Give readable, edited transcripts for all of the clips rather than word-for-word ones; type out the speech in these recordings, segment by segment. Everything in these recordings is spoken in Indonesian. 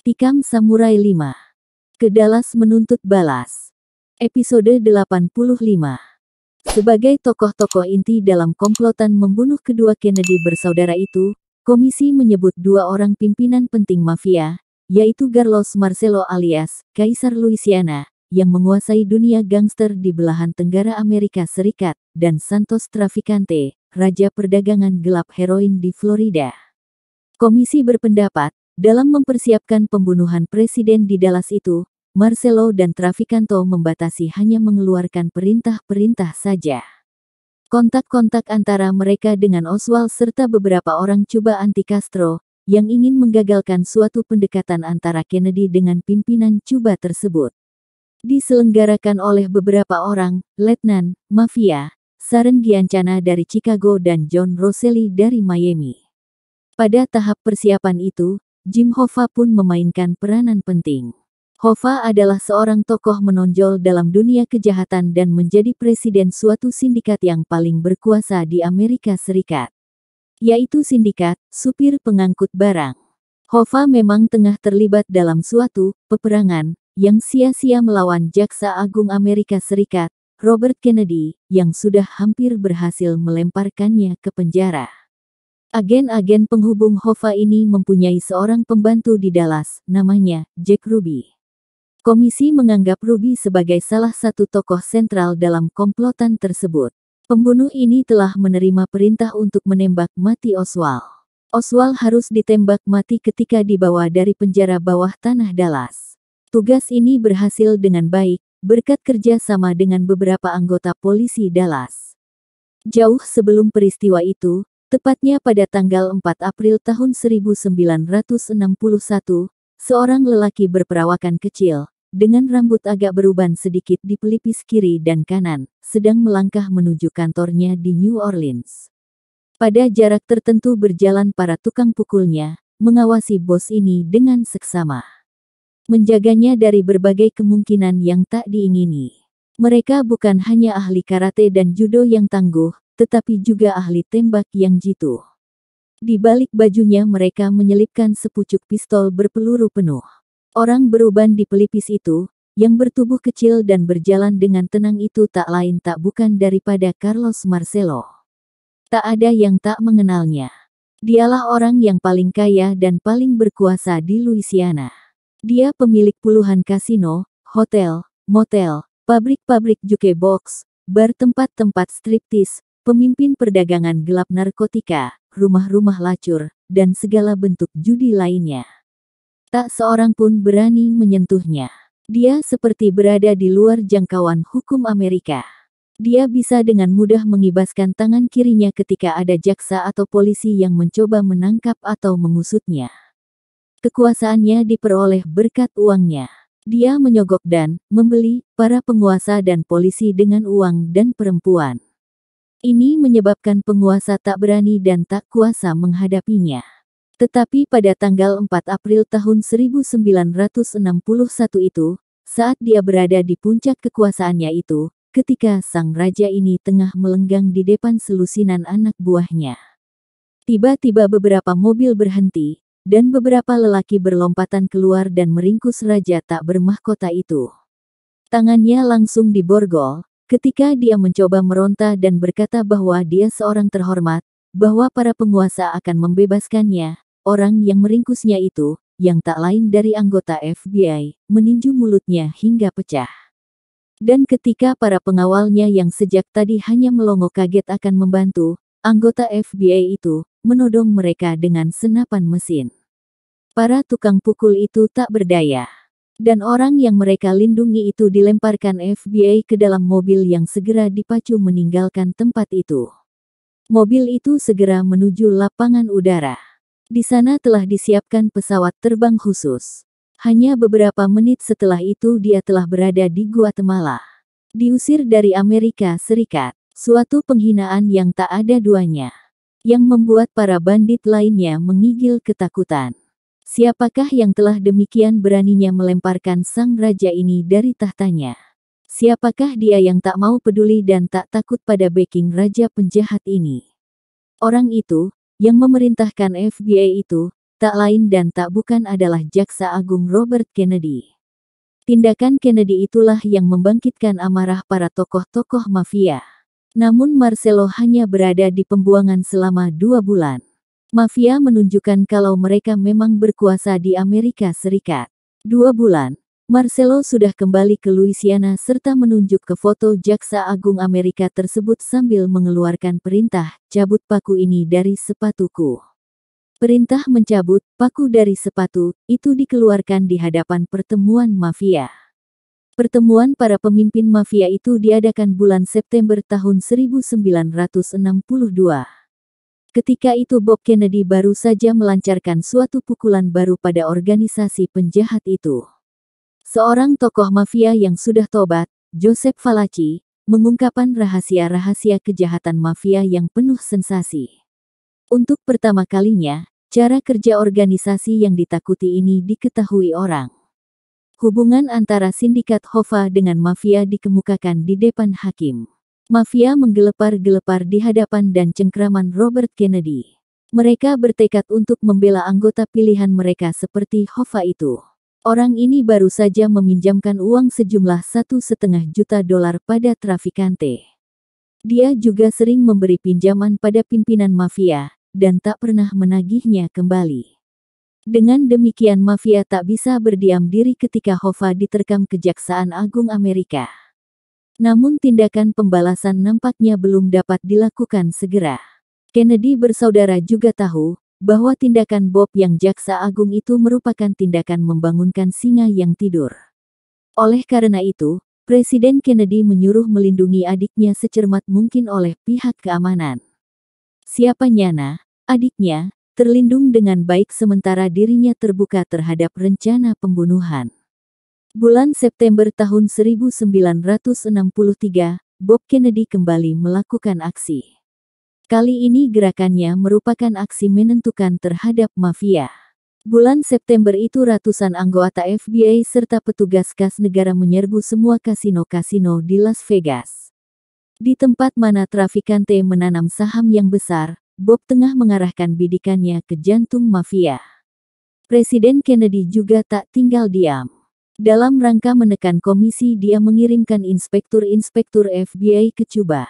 Tikam Samurai 5. Ke Dallas menuntut balas. Episode 85. Sebagai tokoh-tokoh inti dalam komplotan membunuh kedua Kennedy bersaudara itu, komisi menyebut dua orang pimpinan penting mafia, yaitu Carlos Marcello alias Kaisar Louisiana, yang menguasai dunia gangster di belahan tenggara Amerika Serikat, dan Santos Traficante, raja perdagangan gelap heroin di Florida. Komisi berpendapat, dalam mempersiapkan pembunuhan presiden di Dallas itu, Marcello dan Traficante membatasi hanya mengeluarkan perintah-perintah saja. Kontak-kontak antara mereka dengan Oswald serta beberapa orang coba anti Castro, yang ingin menggagalkan suatu pendekatan antara Kennedy dengan pimpinan Cuba tersebut, diselenggarakan oleh beberapa orang, Letnan, Mafia, Saren Giancana dari Chicago dan John Rosselli dari Miami. Pada tahap persiapan itu, Jim Hoffa pun memainkan peranan penting. Hoffa adalah seorang tokoh menonjol dalam dunia kejahatan dan menjadi presiden suatu sindikat yang paling berkuasa di Amerika Serikat, yaitu sindikat supir pengangkut barang. Hoffa memang tengah terlibat dalam suatu peperangan yang sia-sia melawan Jaksa Agung Amerika Serikat, Robert Kennedy, yang sudah hampir berhasil melemparkannya ke penjara. Agen-agen penghubung Hoffa ini mempunyai seorang pembantu di Dallas, namanya Jack Ruby. Komisi menganggap Ruby sebagai salah satu tokoh sentral dalam komplotan tersebut. Pembunuh ini telah menerima perintah untuk menembak mati Oswald. Oswald harus ditembak mati ketika dibawa dari penjara bawah tanah Dallas. Tugas ini berhasil dengan baik, berkat kerja sama dengan beberapa anggota polisi Dallas. Jauh sebelum peristiwa itu, tepatnya pada tanggal 4 April tahun 1961, seorang lelaki berperawakan kecil, dengan rambut agak beruban sedikit di pelipis kiri dan kanan, sedang melangkah menuju kantornya di New Orleans. Pada jarak tertentu berjalan para tukang pukulnya, mengawasi bos ini dengan seksama, menjaganya dari berbagai kemungkinan yang tak diingini. Mereka bukan hanya ahli karate dan judo yang tangguh, tetapi juga ahli tembak yang jitu. Di balik bajunya mereka menyelipkan sepucuk pistol berpeluru penuh. Orang beruban di pelipis itu, yang bertubuh kecil dan berjalan dengan tenang itu tak lain tak bukan daripada Carlos Marcello. Tak ada yang tak mengenalnya. Dialah orang yang paling kaya dan paling berkuasa di Louisiana. Dia pemilik puluhan kasino, hotel, motel, pabrik-pabrik jukebox, bar tempat-tempat striptis, pemimpin perdagangan gelap narkotika, rumah-rumah lacur, dan segala bentuk judi lainnya. Tak seorang pun berani menyentuhnya. Dia seperti berada di luar jangkauan hukum Amerika. Dia bisa dengan mudah mengibaskan tangan kirinya ketika ada jaksa atau polisi yang mencoba menangkap atau mengusutnya. Kekuasaannya diperoleh berkat uangnya. Dia menyogok dan membeli para penguasa dan polisi dengan uang dan perempuan. Ini menyebabkan penguasa tak berani dan tak kuasa menghadapinya. Tetapi pada tanggal 4 April tahun 1961 itu, saat dia berada di puncak kekuasaannya itu, ketika sang raja ini tengah melenggang di depan selusinan anak buahnya, tiba-tiba beberapa mobil berhenti, dan beberapa lelaki berlompatan keluar dan meringkus raja tak bermahkota itu. Tangannya langsung diborgol, ketika dia mencoba meronta dan berkata bahwa dia seorang terhormat, bahwa para penguasa akan membebaskannya. Orang yang meringkusnya itu, yang tak lain dari anggota FBI, meninju mulutnya hingga pecah. Dan ketika para pengawalnya yang sejak tadi hanya melongo kaget akan membantu, anggota FBI itu menodong mereka dengan senapan mesin. Para tukang pukul itu tak berdaya. Dan orang yang mereka lindungi itu dilemparkan FBI ke dalam mobil yang segera dipacu meninggalkan tempat itu. Mobil itu segera menuju lapangan udara. Di sana telah disiapkan pesawat terbang khusus. Hanya beberapa menit setelah itu dia telah berada di Guatemala. Diusir dari Amerika Serikat. Suatu penghinaan yang tak ada duanya. Yang membuat para bandit lainnya menggigil ketakutan. Siapakah yang telah demikian beraninya melemparkan sang raja ini dari tahtanya? Siapakah dia yang tak mau peduli dan tak takut pada backing raja penjahat ini? Orang itu, yang memerintahkan FBI itu, tak lain dan tak bukan adalah Jaksa Agung Robert Kennedy. Tindakan Kennedy itulah yang membangkitkan amarah para tokoh-tokoh mafia. Namun Marcelo hanya berada di pembuangan selama 2 bulan. Mafia menunjukkan kalau mereka memang berkuasa di Amerika Serikat. 2 bulan, Marcelo sudah kembali ke Louisiana serta menunjuk ke foto Jaksa Agung Amerika tersebut sambil mengeluarkan perintah, "Cabut paku ini dari sepatuku." Perintah mencabut paku dari sepatu itu dikeluarkan di hadapan pertemuan mafia. Pertemuan para pemimpin mafia itu diadakan bulan September tahun 1962. Ketika itu Bob Kennedy baru saja melancarkan suatu pukulan baru pada organisasi penjahat itu. Seorang tokoh mafia yang sudah tobat, Joseph Valachi, mengungkapkan rahasia-rahasia kejahatan mafia yang penuh sensasi. Untuk pertama kalinya, cara kerja organisasi yang ditakuti ini diketahui orang. Hubungan antara sindikat Hoffa dengan mafia dikemukakan di depan hakim. Mafia menggelepar-gelepar di hadapan dan cengkraman Robert Kennedy. Mereka bertekad untuk membela anggota pilihan mereka seperti Hoffa itu. Orang ini baru saja meminjamkan uang sejumlah $1,5 juta pada trafikante. Dia juga sering memberi pinjaman pada pimpinan mafia, dan tak pernah menagihnya kembali. Dengan demikian mafia tak bisa berdiam diri ketika Hoffa diterkam Kejaksaan Agung Amerika. Namun tindakan pembalasan nampaknya belum dapat dilakukan segera. Kennedy bersaudara juga tahu bahwa tindakan Bob yang Jaksa Agung itu merupakan tindakan membangunkan singa yang tidur. Oleh karena itu, Presiden Kennedy menyuruh melindungi adiknya secermat mungkin oleh pihak keamanan. Siapa nyana, adiknya, terlindung dengan baik sementara dirinya terbuka terhadap rencana pembunuhan. Bulan September tahun 1963, Bob Kennedy kembali melakukan aksi. Kali ini gerakannya merupakan aksi menentukan terhadap mafia. Bulan September itu ratusan anggota FBI serta petugas kas negara menyerbu semua kasino-kasino di Las Vegas. Di tempat mana trafikante menanam saham yang besar, Bob tengah mengarahkan bidikannya ke jantung mafia. Presiden Kennedy juga tak tinggal diam. Dalam rangka menekan komisi, dia mengirimkan inspektur-inspektur FBI ke Cuba.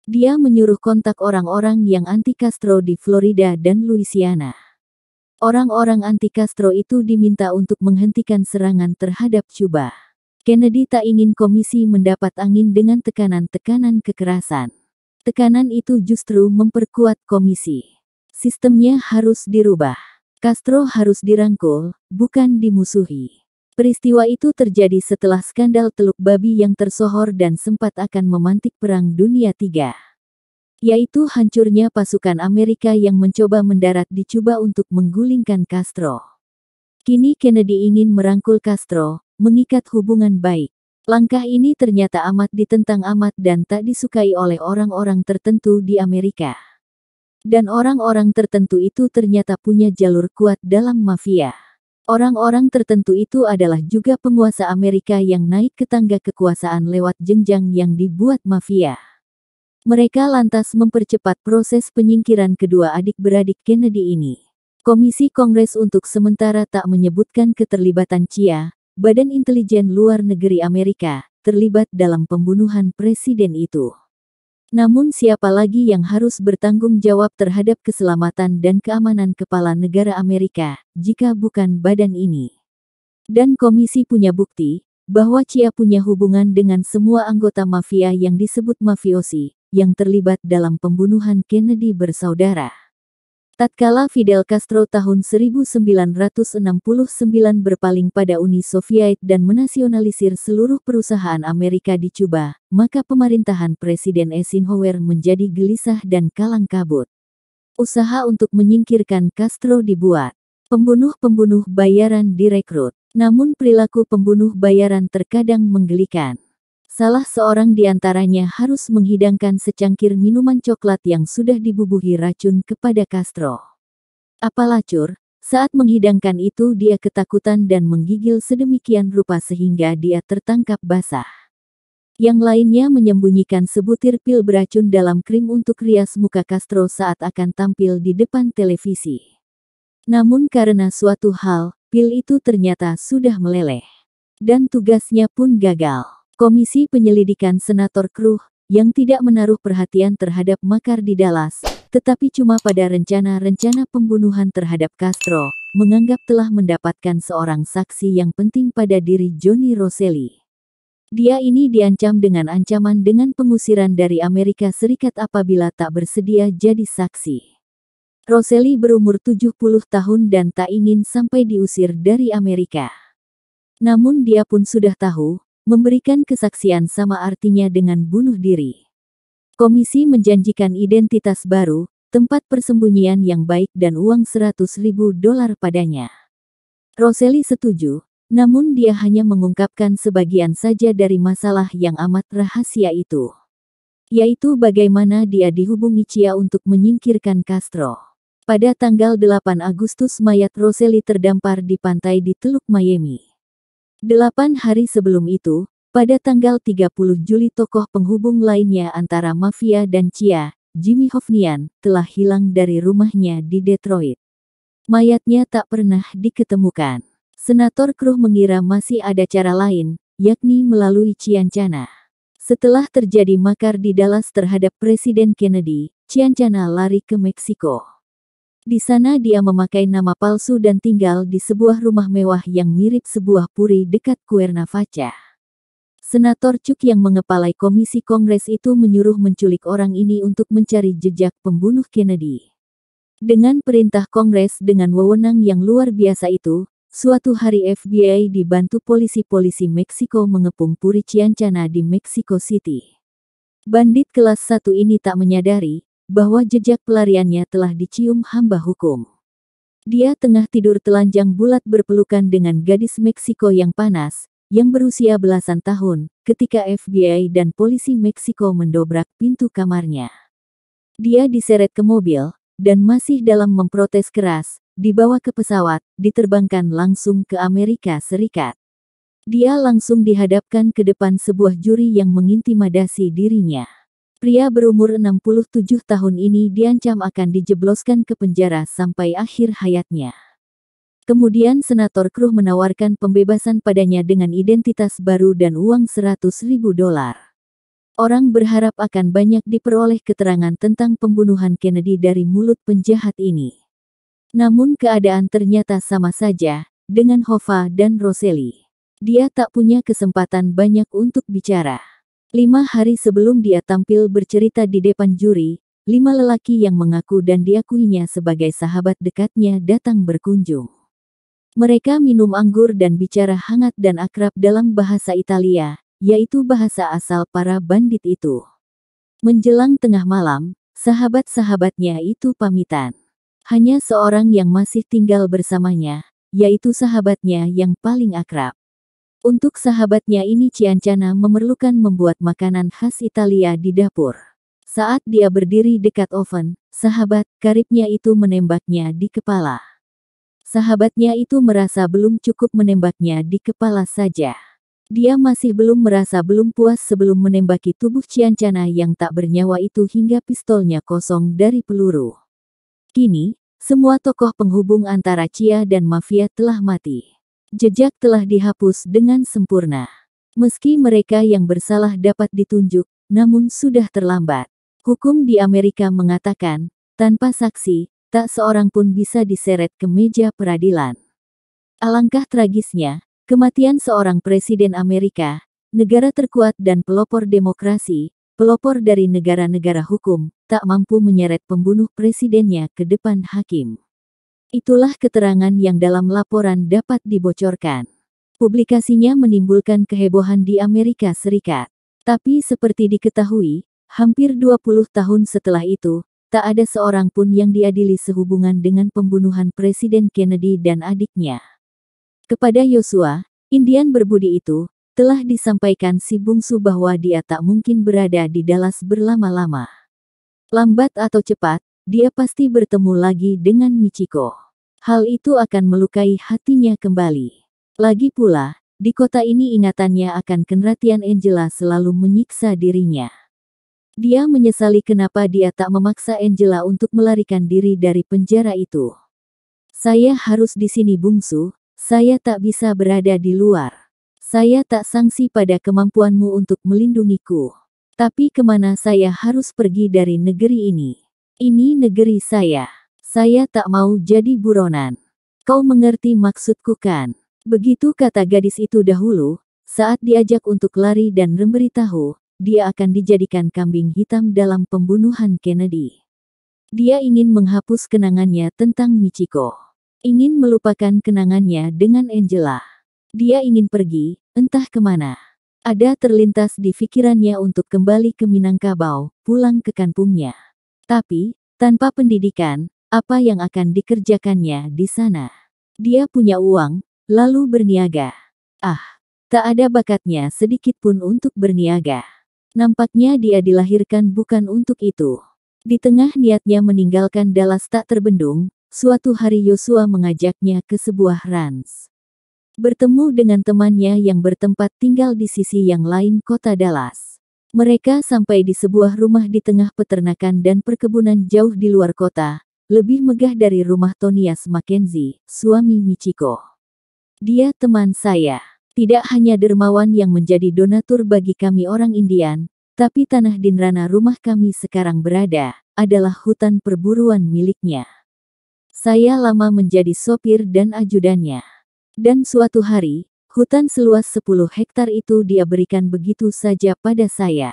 Dia menyuruh kontak orang-orang yang anti-Castro di Florida dan Louisiana. Orang-orang anti-Castro itu diminta untuk menghentikan serangan terhadap Cuba. Kennedy tak ingin komisi mendapat angin dengan tekanan-tekanan kekerasan. Tekanan itu justru memperkuat komisi. Sistemnya harus dirubah. Castro harus dirangkul, bukan dimusuhi. Peristiwa itu terjadi setelah skandal Teluk Babi yang tersohor dan sempat akan memantik Perang Dunia III. Yaitu hancurnya pasukan Amerika yang mencoba mendarat di Cuba untuk menggulingkan Castro. Kini Kennedy ingin merangkul Castro, mengikat hubungan baik. Langkah ini ternyata amat ditentang dan tak disukai oleh orang-orang tertentu di Amerika. Dan orang-orang tertentu itu ternyata punya jalur kuat dalam mafia. Orang-orang tertentu itu adalah juga penguasa Amerika yang naik ke tangga kekuasaan lewat jenjang yang dibuat mafia. Mereka lantas mempercepat proses penyingkiran kedua adik-beradik Kennedy ini. Komisi Kongres untuk sementara tak menyebutkan keterlibatan CIA, Badan Intelijen Luar Negeri Amerika, terlibat dalam pembunuhan presiden itu. Namun siapa lagi yang harus bertanggung jawab terhadap keselamatan dan keamanan kepala negara Amerika, jika bukan badan ini? Dan komisi punya bukti, bahwa CIA punya hubungan dengan semua anggota mafia yang disebut mafiosi, yang terlibat dalam pembunuhan Kennedy bersaudara. Tatkala Fidel Castro tahun 1969 berpaling pada Uni Soviet dan menasionalisir seluruh perusahaan Amerika di Cuba, maka pemerintahan Presiden Eisenhower menjadi gelisah dan kalang kabut. Usaha untuk menyingkirkan Castro dibuat. Pembunuh-pembunuh bayaran direkrut. Namun perilaku pembunuh bayaran terkadang menggelikan. Salah seorang di antaranya harus menghidangkan secangkir minuman coklat yang sudah dibubuhi racun kepada Castro. Apalacur, saat menghidangkan itu dia ketakutan dan menggigil sedemikian rupa sehingga dia tertangkap basah. Yang lainnya menyembunyikan sebutir pil beracun dalam krim untuk rias muka Castro saat akan tampil di depan televisi. Namun karena suatu hal, pil itu ternyata sudah meleleh. Dan tugasnya pun gagal. Komisi Penyelidikan Senator Cruz, yang tidak menaruh perhatian terhadap makar di Dallas, tetapi cuma pada rencana-rencana pembunuhan terhadap Castro, menganggap telah mendapatkan seorang saksi yang penting pada diri Johnny Rosselli. Dia ini diancam dengan ancaman dengan pengusiran dari Amerika Serikat apabila tak bersedia jadi saksi. Rosselli berumur 70 tahun dan tak ingin sampai diusir dari Amerika. Namun dia pun sudah tahu, memberikan kesaksian sama artinya dengan bunuh diri. Komisi menjanjikan identitas baru, tempat persembunyian yang baik dan uang $100.000 padanya. Rosselli setuju, namun dia hanya mengungkapkan sebagian saja dari masalah yang amat rahasia itu. Yaitu bagaimana dia dihubungi Chia untuk menyingkirkan Castro. Pada tanggal 8 Agustus mayat Rosselli terdampar di pantai di Teluk Miami. 8 hari sebelum itu, pada tanggal 30 Juli tokoh penghubung lainnya antara mafia dan Chia, Jimmy Hovnanian, telah hilang dari rumahnya di Detroit. Mayatnya tak pernah diketemukan. Senator Cruz mengira masih ada cara lain, yakni melalui Ciancana. Setelah terjadi makar di Dallas terhadap Presiden Kennedy, Ciancana lari ke Meksiko. Di sana dia memakai nama palsu dan tinggal di sebuah rumah mewah yang mirip sebuah puri dekat Cuernavaca. Senator Chuck yang mengepalai komisi Kongres itu menyuruh menculik orang ini untuk mencari jejak pembunuh Kennedy. Dengan perintah Kongres dengan wewenang yang luar biasa itu, suatu hari FBI dibantu polisi-polisi Meksiko mengepung puri Ciancana di Mexico City. Bandit kelas 1 ini tak menyadari bahwa jejak pelariannya telah dicium hamba hukum. Dia tengah tidur telanjang bulat berpelukan dengan gadis Meksiko yang panas, yang berusia belasan tahun, ketika FBI dan polisi Meksiko mendobrak pintu kamarnya. Dia diseret ke mobil, dan masih dalam memprotes keras, dibawa ke pesawat, diterbangkan langsung ke Amerika Serikat. Dia langsung dihadapkan ke depan sebuah juri yang mengintimidasi dirinya. Pria berumur 67 tahun ini diancam akan dijebloskan ke penjara sampai akhir hayatnya. Kemudian Senator Cruz menawarkan pembebasan padanya dengan identitas baru dan uang $100.000. Orang berharap akan banyak diperoleh keterangan tentang pembunuhan Kennedy dari mulut penjahat ini. Namun keadaan ternyata sama saja, dengan Hova dan Rosselli. Dia tak punya kesempatan banyak untuk bicara. 5 hari sebelum dia tampil bercerita di depan juri, 5 lelaki yang mengaku dan diakuinya sebagai sahabat dekatnya datang berkunjung. Mereka minum anggur dan bicara hangat dan akrab dalam bahasa Italia, yaitu bahasa asal para bandit itu. Menjelang tengah malam, sahabat-sahabatnya itu pamitan. Hanya seorang yang masih tinggal bersamanya, yaitu sahabatnya yang paling akrab. Untuk sahabatnya ini Ciancana memerlukan membuat makanan khas Italia di dapur. Saat dia berdiri dekat oven, sahabat karibnya itu menembaknya di kepala. Sahabatnya itu merasa belum cukup menembaknya di kepala saja. Dia masih belum merasa belum puas sebelum menembaki tubuh Ciancana yang tak bernyawa itu hingga pistolnya kosong dari peluru. Kini, semua tokoh penghubung antara Chia dan mafia telah mati. Jejak telah dihapus dengan sempurna. Meski mereka yang bersalah dapat ditunjuk, namun sudah terlambat. Hukum di Amerika mengatakan, tanpa saksi, tak seorang pun bisa diseret ke meja peradilan. Alangkah tragisnya, kematian seorang presiden Amerika, negara terkuat dan pelopor demokrasi, pelopor dari negara-negara hukum, tak mampu menyeret pembunuh presidennya ke depan hakim. Itulah keterangan yang dalam laporan dapat dibocorkan. Publikasinya menimbulkan kehebohan di Amerika Serikat. Tapi seperti diketahui, hampir 20 tahun setelah itu, tak ada seorang pun yang diadili sehubungan dengan pembunuhan Presiden Kennedy dan adiknya. Kepada Yosua, Indian berbudi itu, telah disampaikan si bungsu bahwa dia tak mungkin berada di Dallas berlama-lama. Lambat atau cepat, dia pasti bertemu lagi dengan Michiko. Hal itu akan melukai hatinya kembali. Lagi pula, di kota ini ingatannya akan kenratian Angela selalu menyiksa dirinya. Dia menyesali kenapa dia tak memaksa Angela untuk melarikan diri dari penjara itu. Saya harus di sini bungsu, saya tak bisa berada di luar. Saya tak sangsi pada kemampuanmu untuk melindungiku. Tapi kemana saya harus pergi dari negeri ini? Ini negeri saya. Saya tak mau jadi buronan. Kau mengerti maksudku kan? Begitu kata gadis itu dahulu, saat diajak untuk lari dan memberitahu, dia akan dijadikan kambing hitam dalam pembunuhan Kennedy. Dia ingin menghapus kenangannya tentang Michiko. Ingin melupakan kenangannya dengan Angela. Dia ingin pergi, entah kemana. Ada terlintas di pikirannya untuk kembali ke Minangkabau, pulang ke kampungnya. Tapi, tanpa pendidikan, apa yang akan dikerjakannya di sana? Dia punya uang, lalu berniaga. Ah, tak ada bakatnya sedikit pun untuk berniaga. Nampaknya dia dilahirkan bukan untuk itu. Di tengah niatnya meninggalkan Dallas tak terbendung, suatu hari Yosua mengajaknya ke sebuah ranch. Bertemu dengan temannya yang bertempat tinggal di sisi yang lain kota Dallas. Mereka sampai di sebuah rumah di tengah peternakan dan perkebunan jauh di luar kota, lebih megah dari rumah Tonias Mackenzie, suami Michiko. Dia teman saya. Tidak hanya dermawan yang menjadi donatur bagi kami orang Indian, tapi tanah di mana rumah kami sekarang berada, adalah hutan perburuan miliknya. Saya lama menjadi sopir dan ajudannya. Dan suatu hari, hutan seluas 10 hektar itu dia berikan begitu saja pada saya.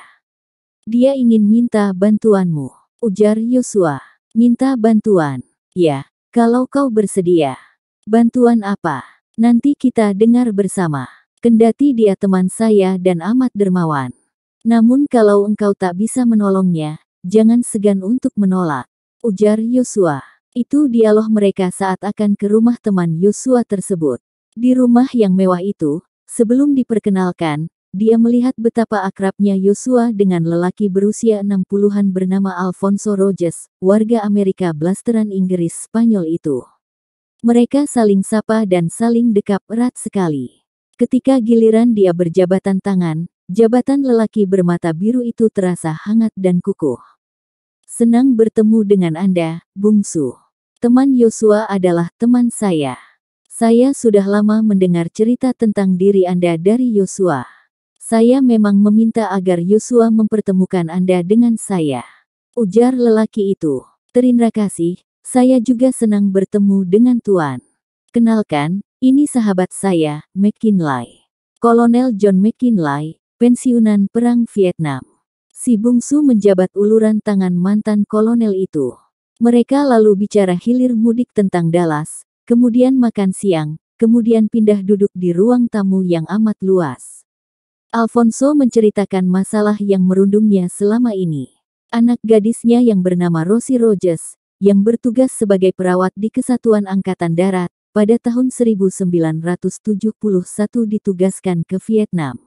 Dia ingin minta bantuanmu, ujar Yosua. Minta bantuan? Ya, kalau kau bersedia. Bantuan apa? Nanti kita dengar bersama. Kendati dia teman saya dan amat dermawan. Namun kalau engkau tak bisa menolongnya, jangan segan untuk menolak, ujar Yosua. Itu dialog mereka saat akan ke rumah teman Yosua tersebut. Di rumah yang mewah itu, sebelum diperkenalkan, dia melihat betapa akrabnya Yosua dengan lelaki berusia 60-an bernama Alfonso Rogers, warga Amerika blasteran Inggris Spanyol itu. Mereka saling sapa dan saling dekap erat sekali. Ketika giliran dia berjabatan tangan, jabatan lelaki bermata biru itu terasa hangat dan kukuh. Senang bertemu dengan Anda, bungsu. Teman Yosua adalah teman saya. Saya sudah lama mendengar cerita tentang diri Anda dari Yosua. Saya memang meminta agar Yosua mempertemukan Anda dengan saya, ujar lelaki itu. Terima kasih, saya juga senang bertemu dengan Tuan. Kenalkan, ini sahabat saya, McKinley. Kolonel John McKinley, pensiunan Perang Vietnam. Si bungsu menjabat uluran tangan mantan kolonel itu. Mereka lalu bicara hilir mudik tentang Dallas, kemudian makan siang, kemudian pindah duduk di ruang tamu yang amat luas. Alfonso menceritakan masalah yang merundungnya selama ini. Anak gadisnya yang bernama Rosie Rogers, yang bertugas sebagai perawat di Kesatuan Angkatan Darat, pada tahun 1971 ditugaskan ke Vietnam.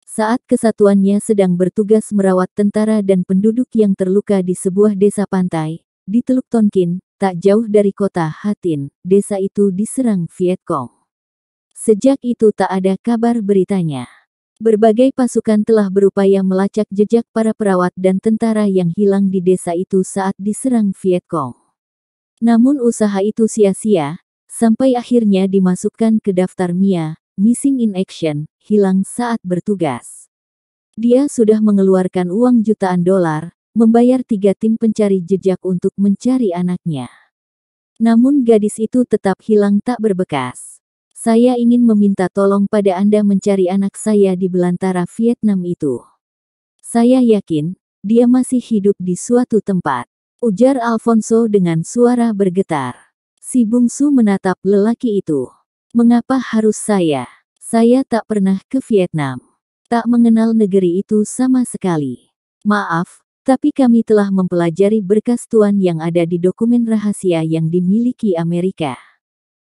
Saat kesatuannya sedang bertugas merawat tentara dan penduduk yang terluka di sebuah desa pantai, di Teluk Tonkin, tak jauh dari kota Ha Tin, desa itu diserang Viet Cong. Sejak itu tak ada kabar beritanya. Berbagai pasukan telah berupaya melacak jejak para perawat dan tentara yang hilang di desa itu saat diserang Viet Cong. Namun usaha itu sia-sia, sampai akhirnya dimasukkan ke daftar MIA, Missing in Action, hilang saat bertugas. Dia sudah mengeluarkan uang jutaan dolar, membayar 3 tim pencari jejak untuk mencari anaknya. Namun gadis itu tetap hilang tak berbekas. Saya ingin meminta tolong pada Anda mencari anak saya di belantara Vietnam itu. Saya yakin, dia masih hidup di suatu tempat, ujar Alfonso dengan suara bergetar. Si bungsu menatap lelaki itu. Mengapa harus saya? Saya tak pernah ke Vietnam. Tak mengenal negeri itu sama sekali. Maaf, tapi kami telah mempelajari berkas Tuan yang ada di dokumen rahasia yang dimiliki Amerika.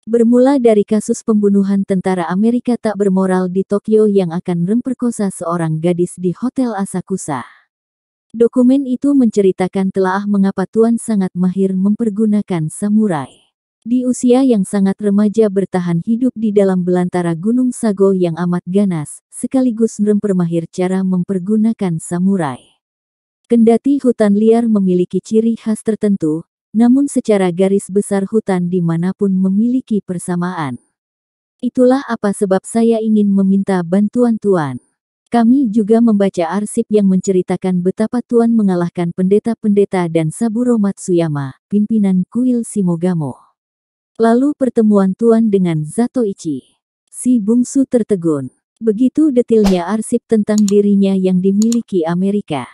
Bermula dari kasus pembunuhan tentara Amerika tak bermoral di Tokyo yang akan memperkosa seorang gadis di Hotel Asakusa. Dokumen itu menceritakan telaah mengapa Tuan sangat mahir mempergunakan samurai. Di usia yang sangat remaja bertahan hidup di dalam belantara Gunung Sago yang amat ganas, sekaligus mempermahir cara mempergunakan samurai. Kendati hutan liar memiliki ciri khas tertentu, namun secara garis besar hutan dimanapun memiliki persamaan. Itulah apa sebab saya ingin meminta bantuan Tuan. Kami juga membaca arsip yang menceritakan betapa Tuan mengalahkan pendeta-pendeta dan Saburo Matsuyama, pimpinan kuil Shimogamo. Lalu pertemuan Tuan dengan Zatoichi. Si bungsu tertegun. Begitu detailnya arsip tentang dirinya yang dimiliki Amerika.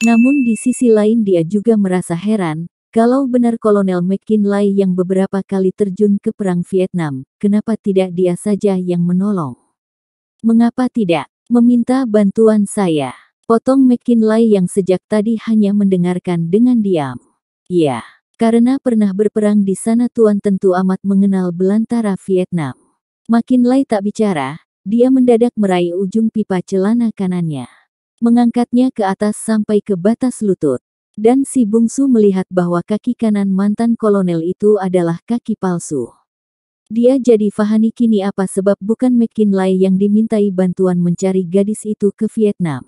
Namun di sisi lain dia juga merasa heran, kalau benar Kolonel McKinley yang beberapa kali terjun ke Perang Vietnam, kenapa tidak dia saja yang menolong? Mengapa tidak meminta bantuan saya? Potong McKinley yang sejak tadi hanya mendengarkan dengan diam. Ya, karena pernah berperang di sana Tuan tentu amat mengenal belantara Vietnam. McKinley tak bicara, dia mendadak meraih ujung pipa celana kanannya. Mengangkatnya ke atas sampai ke batas lutut. Dan si bungsu melihat bahwa kaki kanan mantan kolonel itu adalah kaki palsu. Dia jadi fahami kini apa sebab bukan McKinley yang dimintai bantuan mencari gadis itu ke Vietnam.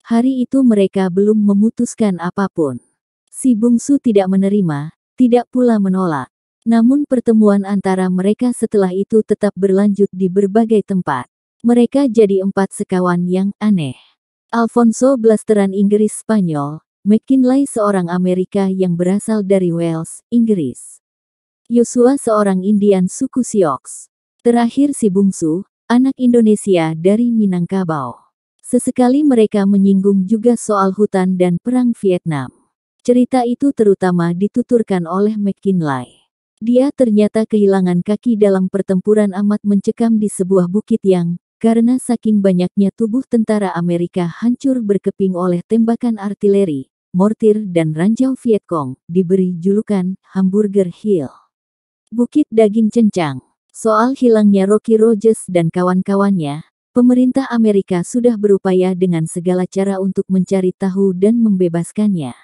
Hari itu mereka belum memutuskan apapun. Si bungsu tidak menerima, tidak pula menolak. Namun pertemuan antara mereka setelah itu tetap berlanjut di berbagai tempat. Mereka jadi 4 sekawan yang aneh. Alfonso blasteran Inggris Spanyol, McKinley seorang Amerika yang berasal dari Wales, Inggris. Yosua seorang Indian suku Sioux. Terakhir si bungsu, anak Indonesia dari Minangkabau. Sesekali mereka menyinggung juga soal hutan dan perang Vietnam. Cerita itu terutama dituturkan oleh McKinley. Dia ternyata kehilangan kaki dalam pertempuran amat mencekam di sebuah bukit yang, karena saking banyaknya tubuh tentara Amerika hancur berkeping oleh tembakan artileri, mortir dan ranjau Vietcong, diberi julukan Hamburger Hill. Bukit daging cencang. Soal hilangnya Rocky Rogers dan kawan-kawannya, pemerintah Amerika sudah berupaya dengan segala cara untuk mencari tahu dan membebaskannya.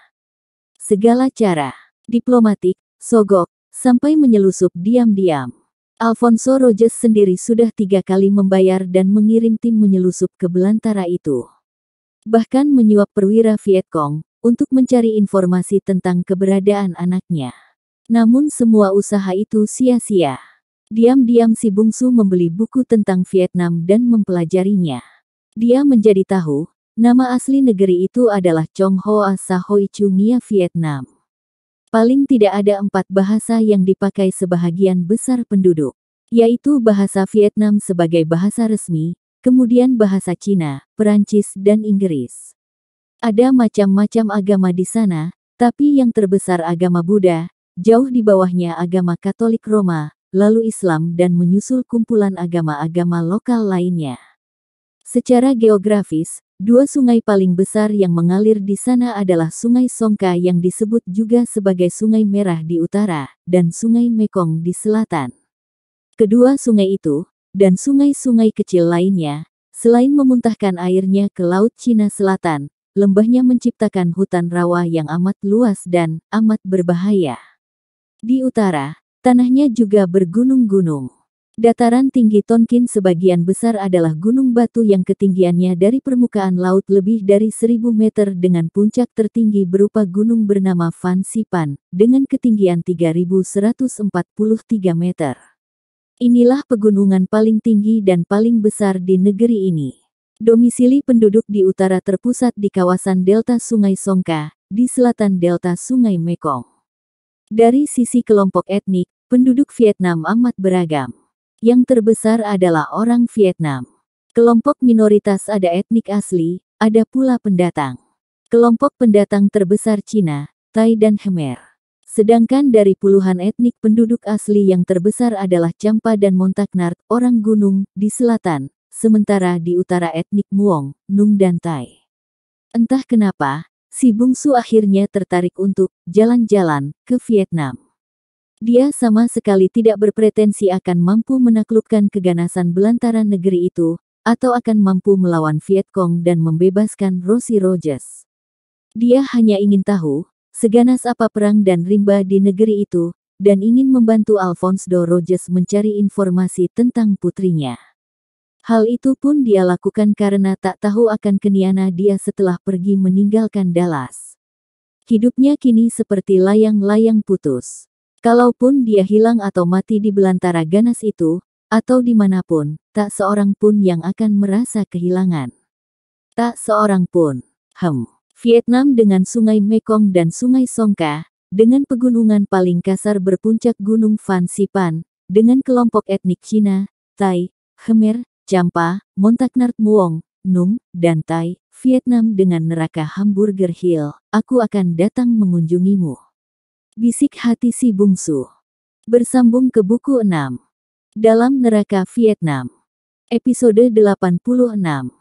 Segala cara, diplomatik, sogok, sampai menyelusup diam-diam. Alfonso Rogers sendiri sudah 3 kali membayar dan mengirim tim menyelusup ke belantara itu. Bahkan menyuap perwira Vietcong, untuk mencari informasi tentang keberadaan anaknya. Namun semua usaha itu sia-sia. Diam-diam si bungsu membeli buku tentang Vietnam dan mempelajarinya. Dia menjadi tahu, nama asli negeri itu adalah Chong Hoa Sa Hoi Chu Nghia Vietnam. Paling tidak ada 4 bahasa yang dipakai sebahagian besar penduduk, yaitu bahasa Vietnam sebagai bahasa resmi, kemudian bahasa Cina, Perancis dan Inggris. Ada macam-macam agama di sana, tapi yang terbesar agama Buddha, jauh di bawahnya agama Katolik Roma, lalu Islam dan menyusul kumpulan agama-agama lokal lainnya. Secara geografis, 2 sungai paling besar yang mengalir di sana adalah Sungai Songka yang disebut juga sebagai Sungai Merah di utara, dan Sungai Mekong di selatan. Kedua sungai itu, dan sungai-sungai kecil lainnya, selain memuntahkan airnya ke Laut Cina Selatan, lembahnya menciptakan hutan rawa yang amat luas dan amat berbahaya. Di utara, tanahnya juga bergunung-gunung. Dataran tinggi Tonkin sebagian besar adalah gunung batu yang ketinggiannya dari permukaan laut lebih dari 1000 meter dengan puncak tertinggi berupa gunung bernama Phan Xipang, dengan ketinggian 3143 meter. Inilah pegunungan paling tinggi dan paling besar di negeri ini. Domisili penduduk di utara terpusat di kawasan delta Sungai Songka, di selatan delta Sungai Mekong. Dari sisi kelompok etnik, penduduk Vietnam amat beragam. Yang terbesar adalah orang Vietnam. Kelompok minoritas ada etnik asli, ada pula pendatang. Kelompok pendatang terbesar Cina, Thai dan Khmer. Sedangkan dari puluhan etnik penduduk asli yang terbesar adalah Champa dan Montagnard, orang gunung, di selatan, sementara di utara etnik Muong, Nung dan Thai. Entah kenapa, si bungsu akhirnya tertarik untuk jalan-jalan ke Vietnam. Dia sama sekali tidak berpretensi akan mampu menaklukkan keganasan belantara negeri itu, atau akan mampu melawan Vietcong dan membebaskan Rocky Rogers. Dia hanya ingin tahu, seganas apa perang dan rimba di negeri itu, dan ingin membantu Alfonso Rogers mencari informasi tentang putrinya. Hal itu pun dia lakukan karena tak tahu akan keniana dia setelah pergi meninggalkan Dallas. Hidupnya kini seperti layang-layang putus. Kalaupun dia hilang atau mati di belantara ganas itu, atau dimanapun, tak seorang pun yang akan merasa kehilangan. Tak seorang pun. Vietnam dengan Sungai Mekong dan Sungai Songkha, dengan pegunungan paling kasar berpuncak Gunung Phan Xipang, dengan kelompok etnik Cina, Thai, Khmer, Champa, Montagnard Muong, Nung, dan Thai, Vietnam dengan neraka Hamburger Hill, aku akan datang mengunjungimu. Bisik hati si bungsu. Bersambung ke buku 6. Dalam Neraka Vietnam. Episode 86.